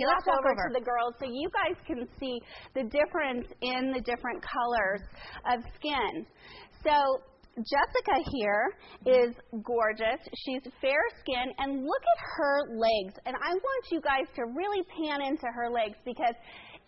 walk over to the girls so you guys can see the difference in the different colors of skin. So Jessica here is gorgeous. She's fair skin, and look at her legs. And I want you guys to really pan into her legs, because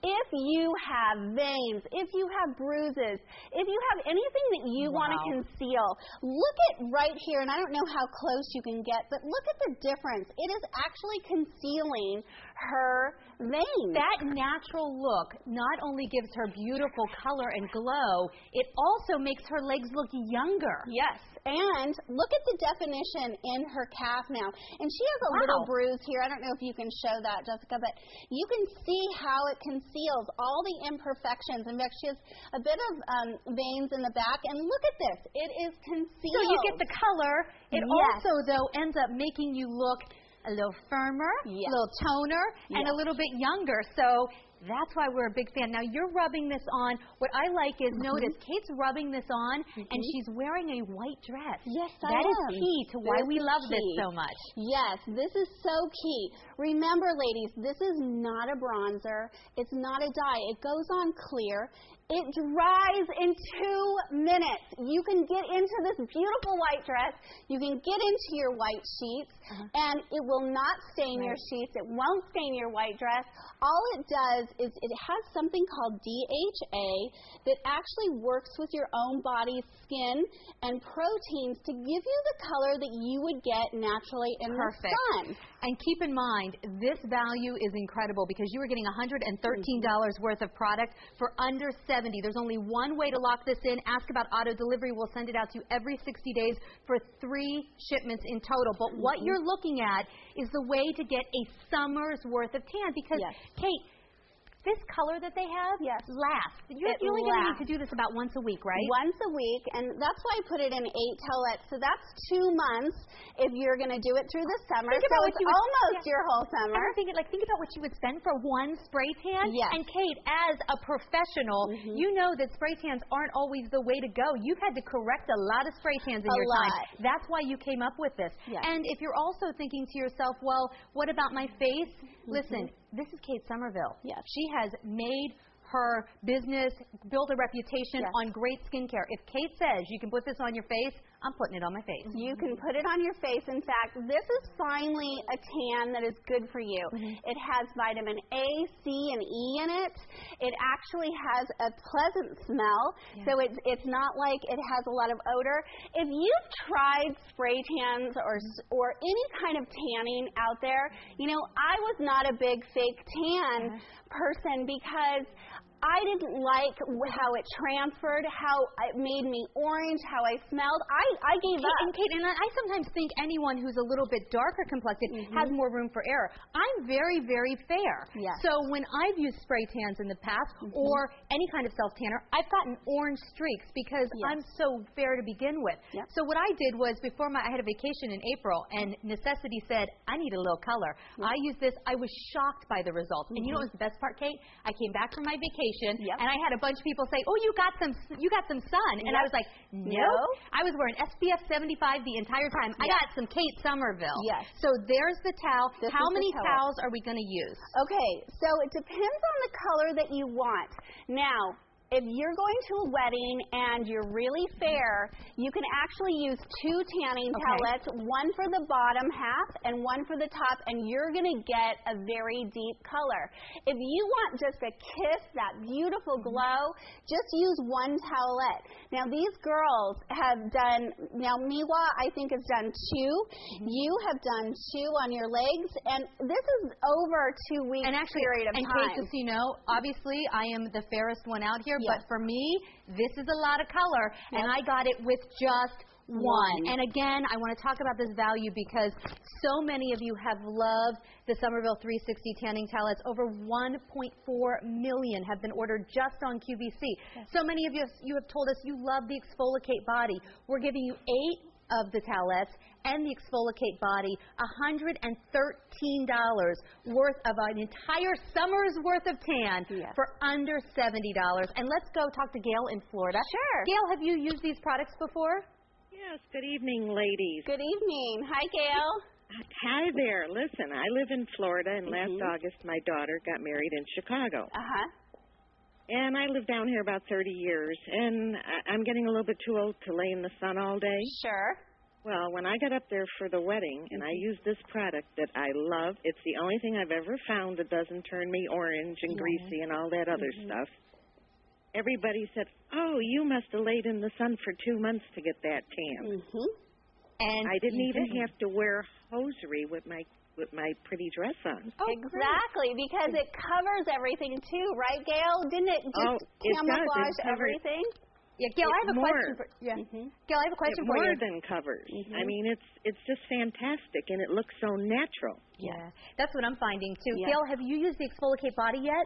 if you have veins, if you have bruises, if you have anything that you want to conceal, look at right here, and I don't know how close you can get, but look at the difference. It is actually concealing her veins. That natural look not only gives her beautiful color and glow, it also makes her legs look younger. Yes, and look at the definition in her calf now. And she has a little bruise here. I don't know if you can show that, Jessica, but you can see how it conceals all the imperfections. In fact, she has a bit of veins in the back, and look at this. It is concealed. So you get the color. It also, though, ends up making you look a little firmer, a little toner, and a little bit younger. So that's why we're a big fan. Now, you're rubbing this on. What I like is, notice, Kate's rubbing this on, and she's wearing a white dress. Yes, I am. That is key to why we love this so much. Yes, this is so key. Remember, ladies, this is not a bronzer. It's not a dye. It goes on clear. It dries in 2 minutes. You can get into this beautiful white dress. You can get into your white sheets, and it will not stain your sheets. It won't stain your white dress. All it does is it has something called DHA that actually works with your own body's skin and proteins to give you the color that you would get naturally in the sun. And keep in mind, this value is incredible, because you are getting $113 worth of product for under $70. There's only one way to lock this in. Ask about auto delivery. We'll send it out to you every 60 days for 3 shipments in total. But what you're looking at is the way to get a summer's worth of tan, because, Kate, this color that they have lasts. You're only going to need to do this about once a week, right? Once a week, and that's why I put it in 8 towelettes. So that's 2 months if you're going to do it through the summer. Think about so it's almost your whole summer. I'm thinking, think about what you would spend for one spray tan. And Kate, as a professional, you know that spray tans aren't always the way to go. You've had to correct a lot of spray tans in your time. That's why you came up with this. And if you're also thinking to yourself, well, what about my face? Listen, this is Kate Somerville. She has made her business, built a reputation on great skincare. If Kate says you can put this on your face, I'm putting it on my face. You can put it on your face. In fact, this is finally a tan that is good for you. It has vitamin A, C, and E in it. It actually has a pleasant smell, so it's not like it has a lot of odor. If you've tried spray tans or any kind of tanning out there, you know, I was not a big fake tan person, because I didn't like how it transferred, how it made me orange, how I smelled. I gave up. And Kate, and I sometimes think anyone who's a little bit darker complected has more room for error. I'm very, very fair. So when I've used spray tans in the past, or any kind of self-tanner, I've gotten orange streaks because I'm so fair to begin with. So what I did was, before I had a vacation in April, and necessity said, I need a little color. I used this. I was shocked by the results. And you know what was the best part, Kate? I came back from my vacation, and I had a bunch of people say, oh, you got some sun. And I was like, no. I was wearing SPF 75 the entire time. I got some Kate Somerville. So there's the towel. How many towels are we going to use? Okay, so it depends on the color that you want. Now, if you're going to a wedding and you're really fair, you can actually use 2 tanning towelettes, one for the bottom half and one for the top, and you're going to get a very deep color. If you want just a kiss, that beautiful glow, just use 1 towelette. Now, these girls have done, now Miwa, I think, has done 2. You have done 2 on your legs, and this is over 2 weeks period of time. And Kate, just so you know, obviously, I am the fairest one out here. But for me, this is a lot of color, and I got it with just 1. And again, I want to talk about this value because so many of you have loved the Somerville 360 tanning towelettes. Over 1.4 million have been ordered just on QVC. So many of you have told us you love the Exfoliate body. We're giving you 8 of the towelettes and the Exfoliate body, $113 worth of an entire summer's worth of tan for under $70. And let's go talk to Gail in Florida. Gail, have you used these products before? Yes, good evening, ladies. Good evening. Hi, Gail. Hi there. Listen, I live in Florida, and last August my daughter got married in Chicago. And I lived down here about 30 years, and I'm getting a little bit too old to lay in the sun all day. Sure. Well, when I got up there for the wedding, and I used this product that I love, it's the only thing I've ever found that doesn't turn me orange and greasy and all that other stuff. Everybody said, oh, you must have laid in the sun for 2 months to get that tan. And I didn't even have to wear hosiery with my pretty dress on. Oh, exactly, because it covers everything too, right, Gail? Didn't it just camouflage everything? Yeah, Gail, I have a question for you. Gail, I have a question for you. More than covers. I mean, it's just fantastic, and it looks so natural. Yeah, that's what I'm finding too. Gail, have you used the Exfoliate Body yet?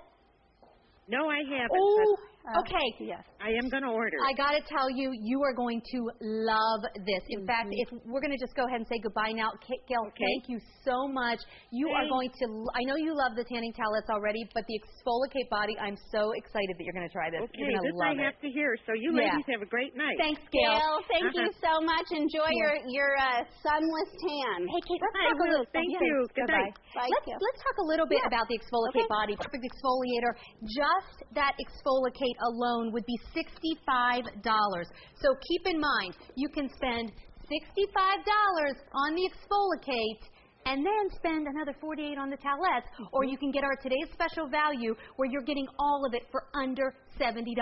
No, I haven't. Oh, okay. Yes. I am going to order. I got to tell you, you are going to love this. In fact, if we're going to just go ahead and say goodbye now. Gail, thank you so much. You are going to, I know you love the tanning towelettes already, but the Exfoliate Body, I'm so excited that you're going to try this. Okay, you're this I have to hear. So you ladies have a great night. Thanks, Gail. Gail, thank you so much. Enjoy your sunless tan. Hey, Kate, let's talk a little. Thank you. Good night. Bye, let's talk a little bit about the Exfoliate Body. Perfect exfoliator. Just that Exfoliate alone would be $65. So keep in mind, you can spend $65 on the Exfoliate and then spend another $48 on the towelettes, or you can get our today's special value where you're getting all of it for under $70.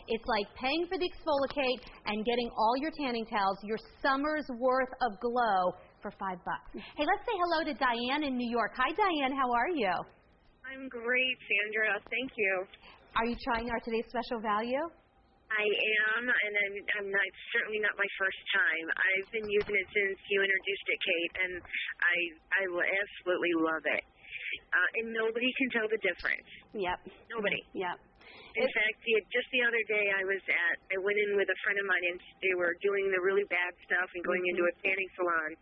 It's like paying for the Exfoliate and getting all your tanning towels, your summer's worth of glow for $5. Hey, let's say hello to Diane in New York. Hi, Diane. How are you? I'm great, Sandra. Thank you. Are you trying our today's special value? I am, and I'm not, certainly not my first time. I've been using it since you introduced it, Kate, and I absolutely love it. And nobody can tell the difference. Yep. Nobody. Yep. In fact, just the other day I went in with a friend of mine, and they were doing the really bad stuff and going into a tanning salon.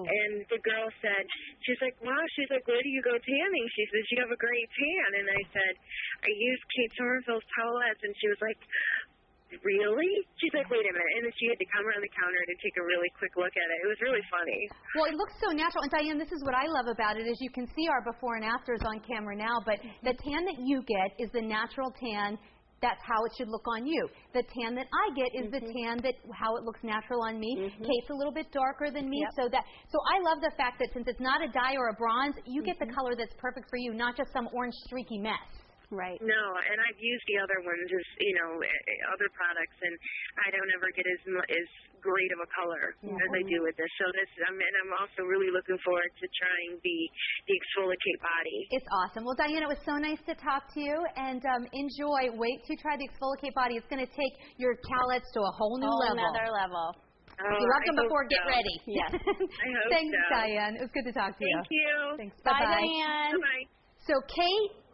And the girl said, she's like, wow, where do you go tanning? She says, you have a great tan. And I said, I used Kate Somerville's towelettes. And she was like, really? She's like, wait a minute. And then she had to come around the counter to take a really quick look at it. It was really funny. Well, it looks so natural. And Diane, this is what I love about it, is you can see our before and afters on camera now, but the tan that you get is the natural tan. That's how it should look on you. The tan that I get is the tan that how it looks natural on me. Kate's a little bit darker than me, so I love the fact that since it's not a dye or a bronze, you get the color that's perfect for you, not just some orange streaky mess. Right. No, and I've used the other ones, as other products, and I don't ever get as great of a color as I do with this. So I'm also really looking forward to trying the Exfoliate Body. It's awesome. Well, Diane, it was so nice to talk to you, and enjoy. Wait to try the Exfoliate Body. It's going to take your towelettes to a whole new level. Another level. If you love them before, get ready. Yes. I hope Thanks, so. Diane. It was good to talk to you. Thank you. Thanks. Bye, Bye-bye. Diane. Bye-bye. So, Kate,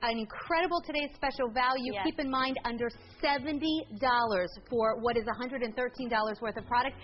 an incredible today's special value. Yes. Keep in mind, under $70 for what is $113 worth of product.